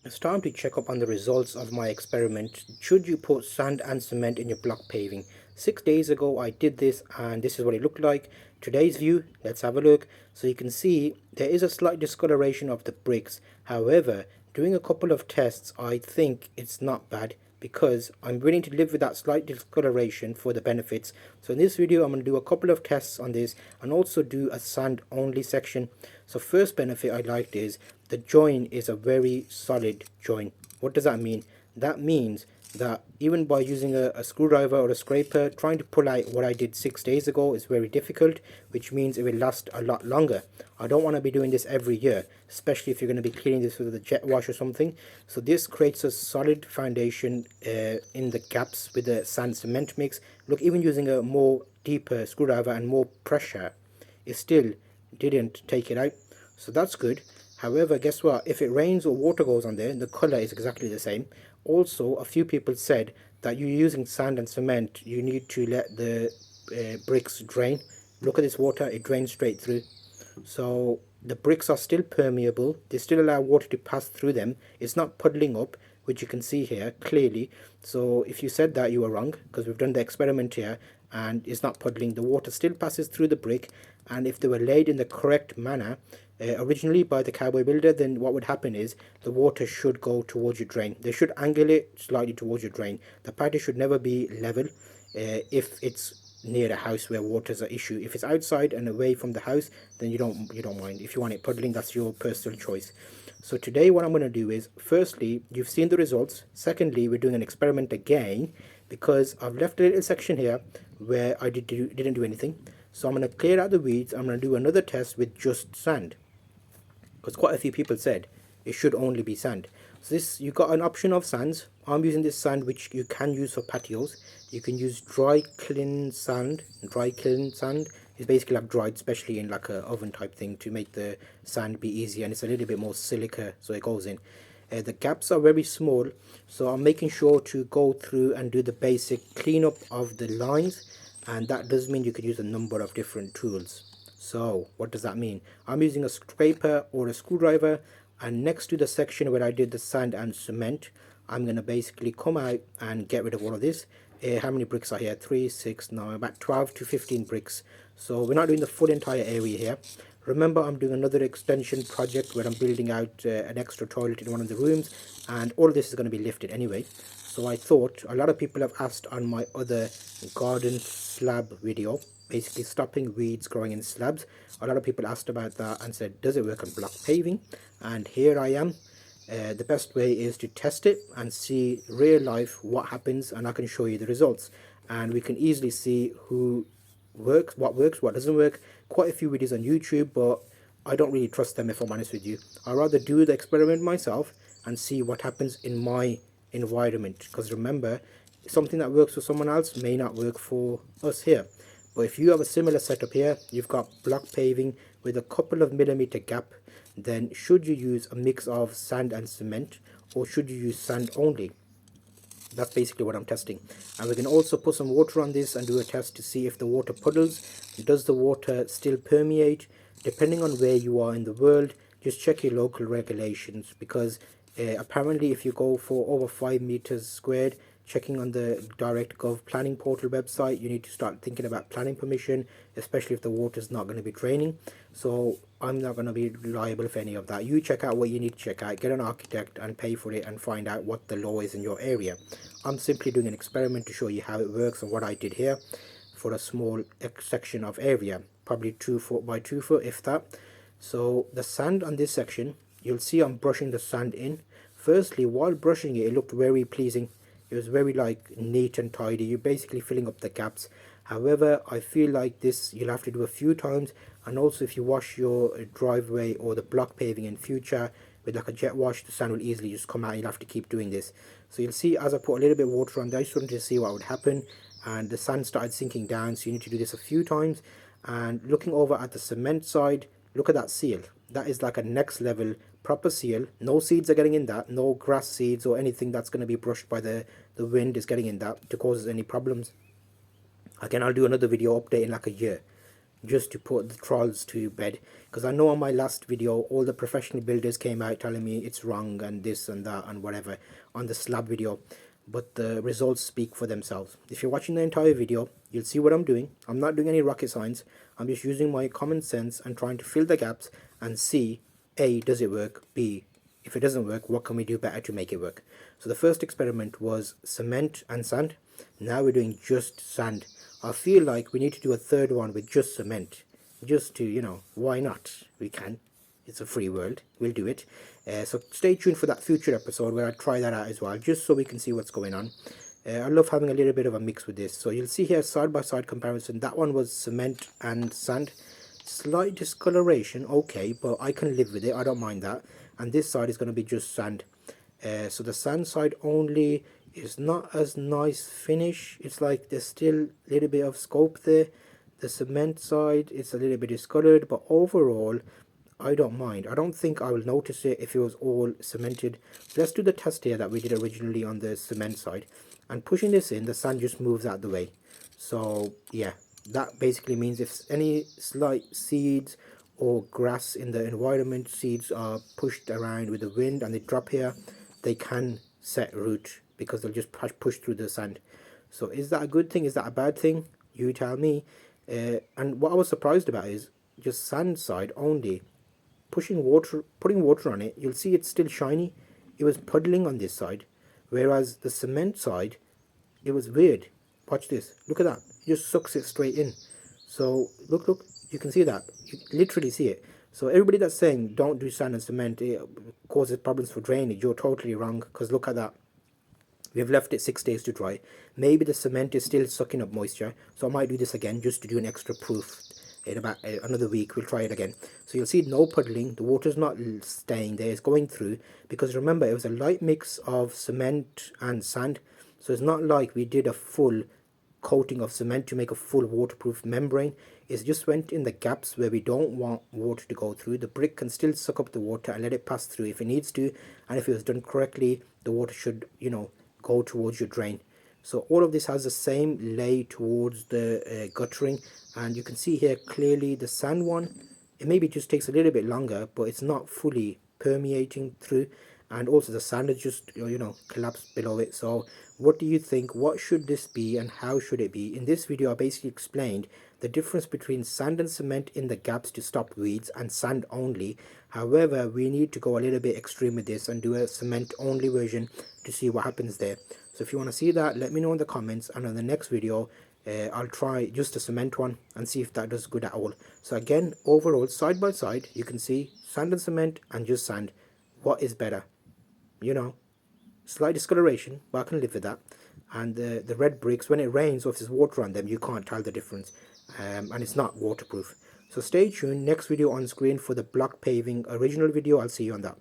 It's time to check up on the results of my experiment. Should you put sand and cement in your block paving? 6 days ago I did this and this is what it looked like. Today's view, let's have a look. So you can see there is a slight discoloration of the bricks. However, doing a couple of tests, I think it's not bad because I'm willing to live with that slight discoloration for the benefits. So in this video I'm going to do a couple of tests on this and also do a sand only section. So first benefit I liked is the join is a very solid join. What does that mean? That means that even by using a screwdriver or a scraper, trying to pull out what I did 6 days ago is very difficult, which means it will last a lot longer. I don't want to be doing this every year, especially if you're going to be cleaning this with a jet wash or something. So this creates a solid foundation in the gaps with the sand cement mix. Look, even using a more deeper screwdriver and more pressure, it still didn't take it out. So that's good. However, guess what? If it rains or water goes on there, the color is exactly the same. Also, a few people said that you're using sand and cement, you need to let the bricks drain. Look at this water, it drains straight through. So the bricks are still permeable, they still allow water to pass through them. It's not puddling up, which you can see here clearly. So if you said that, you were wrong, because we've done the experiment here and it's not puddling. The water still passes through the brick, and if they were laid in the correct manner originally by the cowboy builder, then what would happen is the water should go towards your drain. They should angle it slightly towards your drain. The patio should never be level if it's near the house where water is an issue. If it's outside and away from the house, then you don't mind. If you want it puddling, that's your personal choice. So today what I'm going to do is, firstly, you've seen the results. Secondly, we're doing an experiment again because I've left a little section here where I didn't do anything. So I'm going to clear out the weeds. I'm going to do another test with just sand, because quite a few people said it should only be sand. So this, you got an option of sands. I'm using this sand which you can use for patios. You can use dry kiln sand. Dry kiln sand is basically like dried, especially in like a oven type thing, to make the sand be easier, and it's a little bit more silica, so it goes in. The gaps are very small, so I'm making sure to go through and do the basic cleanup of the lines, and that does mean you could use a number of different tools. So what does that mean? I'm using a scraper or a screwdriver, and next to the section where I did the sand and cement, I'm going to basically come out and get rid of all of this. How many bricks are here? 3, 6, 9, about 12 to 15 bricks. So we're not doing the full entire area here. Remember, I'm doing another extension project where I'm building out an extra toilet in one of the rooms, and all of this is going to be lifted anyway. So I thought, a lot of people have asked on my other garden slab video, basically stopping weeds growing in slabs. A lot of people asked about that and said, does it work on block paving? And here I am. The best way is to test it and see real life what happens, and I can show you the results, and we can easily see who works, what doesn't work. Quite a few videos on YouTube, but I don't really trust them, if I'm honest with you. I'd rather do the experiment myself and see what happens in my environment, because remember, something that works for someone else may not work for us here. But if you have a similar setup here, you've got block paving with a couple of millimeter gap, then should you use a mix of sand and cement, or should you use sand only? That's basically what I'm testing. And we can also put some water on this and do a test to see if the water puddles. Does the water still permeate? Depending on where you are in the world, just check your local regulations, because apparently if you go for over 5 meters squared, checking on the DirectGov planning portal website, you need to start thinking about planning permission, especially if the water is not going to be draining. So I'm not going to be liable for any of that. You check out what you need to check out, get an architect and pay for it, and find out what the law is in your area. I'm simply doing an experiment to show you how it works and what I did here for a small section of area, probably 2 foot by 2 foot, if that. So the sand on this section, you'll see I'm brushing the sand in. Firstly, while brushing it, it looked very pleasing. It was very like neat and tidy. You're basically filling up the gaps. However, I feel like this you'll have to do a few times, and also if you wash your driveway or the block paving in future with like a jet wash, the sand will easily just come out. You'll have to keep doing this. So you'll see as I put a little bit of water on there, I just wanted to see what would happen, and the sand started sinking down. So you need to do this a few times. And looking over at the cement side, look at that seal. That is like a next level proper seal. No seeds are getting in that, no grass seeds or anything that's going to be brushed by the wind is getting in that to cause any problems. Again, I'll do another video update in like a year just to put the trolls to bed, because I know on my last video all the professional builders came out telling me it's wrong and this and that and whatever on the slab video, but the results speak for themselves. If you're watching the entire video, you'll see what I'm doing. I'm not doing any rocket science. I'm just using my common sense and trying to fill the gaps and see, A, does it work? B, if it doesn't work, what can we do better to make it work? So the first experiment was cement and sand. Now we're doing just sand. I feel like we need to do a third one with just cement, just to, you know, why not? We can. It's a free world. We'll do it. So stay tuned for that future episode where I try that out as well, just so we can see what's going on. I love having a little bit of a mix with this. So you'll see here side by side comparison. That one was cement and sand. Slight discoloration, okay, but I can live with it. I don't mind that. And this side is going to be just sand. So the sand side only is not as nice finish. It's like there's still a little bit of scope there. The cement side, it's a little bit discolored, but overall I don't mind. I don't think I will notice it if it was all cemented. Let's do the test here that we did originally on the cement side, and pushing this in, the sand just moves out the way. So yeah, that basically means if any slight seeds or grass in the environment, seeds are pushed around with the wind and they drop here, they can set root because they'll just push through the sand. So is that a good thing? Is that a bad thing? You tell me. And what I was surprised about is just sand side only, putting water on it, you'll see it's still shiny. It was puddling on this side, whereas the cement side, it was weird. Watch this. Look at that. It just sucks it straight in. So look, you can see that. You literally see it. So everybody that's saying don't do sand and cement, it causes problems for drainage, you're totally wrong, because look at that. We've left it 6 days to dry. Maybe the cement is still sucking up moisture, so I might do this again just to do an extra proof. In about another week we'll try it again. So you'll see no puddling, the water's not staying there, it's going through, because remember it was a light mix of cement and sand. So it's not like we did a full coating of cement to make a full waterproof membrane. It just went in the gaps where we don't want water to go through. The brick can still suck up the water and let it pass through if it needs to, and if it was done correctly, the water should, you know, go towards your drain. So all of this has the same lay towards the guttering, and you can see here clearly the sand one, it maybe just takes a little bit longer, but it's not fully permeating through, and also the sand is just, you know, collapsed below it. So what do you think? What should this be and how should it be? In this video I basically explained the difference between sand and cement in the gaps to stop weeds, and sand only. However, we need to go a little bit extreme with this and do a cement only version to see what happens there. So if you want to see that, let me know in the comments, and on the next video I'll try just a cement one and see if that does good at all. So again, overall side by side you can see sand and cement and just sand. What is better? You know, slight discoloration, but I can live with that. And the red bricks, when it rains or if there's water on them, you can't tell the difference, and it's not waterproof. So stay tuned, next video on screen for the block paving original video. I'll see you on that.